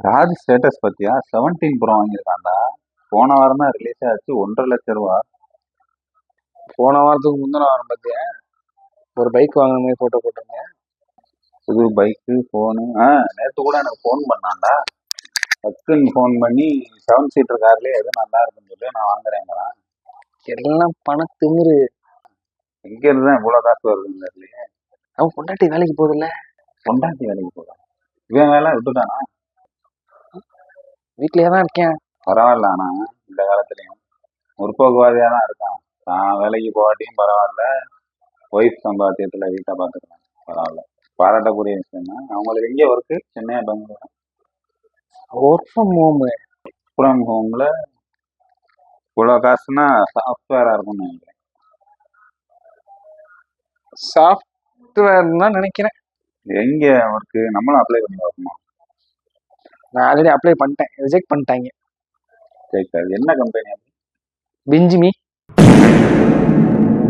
Raj status பத்தியா 17 bro வாங்கியிருக்கான்டா. போன வாரம் தான் ரிலீஸ் ஆச்சு. 1,50,000 ரூபா. போன வாரத்துக்கு முந்தின வாரம் பார்த்தியா ஒரு பைக் வாங்கின மாதிரி போட்டோ போட்டிருந்தேன். புது பைக்கு ஃபோனு. நேற்று கூட எனக்கு ஃபோன் பண்ணான்டா. டக்குன்னு ஃபோன் பண்ணி 7 சீட்டர் கார்லேயே எது நல்லா இருக்குன்னு சொல்லி நான் வாங்குறேங்கிறான். எல்லாம் பண திமிரு. எங்க இருந்து தான் இவ்வளோ காசு வருதுன்னு தெரியலையே. அவன் பொண்டாட்டி வேலைக்கு போகுதுல்ல. பொண்டாட்டி வேலைக்கு போகிறான். இவன் வேலை விட்டுட்டானா? வீட்லயே தான் இருக்கேன். பரவாயில்ல. ஆனால் இந்த காலத்துலேயும் முற்போக்குவாதியாக தான் இருக்கான். நான் வேலைக்கு போகாட்டியும் பரவாயில்ல, ஒய்ஃப் சம்பாத்தியத்தில் வீட்டை பார்த்துக்கலாம், பரவாயில்ல. பாராட்டக்கூடிய விஷயம் தான். அவங்களுக்கு எங்கே ஒர்க்கு? சென்னையா, பெங்களூரா? Work from home. ஃப்ரம் ஹோமில் இவ்வளோ காசுனா சாஃப்ட்வேராக இருக்கும்னு நினைக்கிறேன். சாஃப்ட்வேர் தான் நினைக்கிறேன். எங்கே ஒர்க்கு? நம்மளும் அப்ளை பண்ணி பார்க்கணும். நான் ஆல்ரெடி அப்ளை பண்ணிட்டேன், ரிஜெக்ட் பண்ணிட்டாங்க. சரி, என்ன கம்பெனி? பிஞ்சுமி.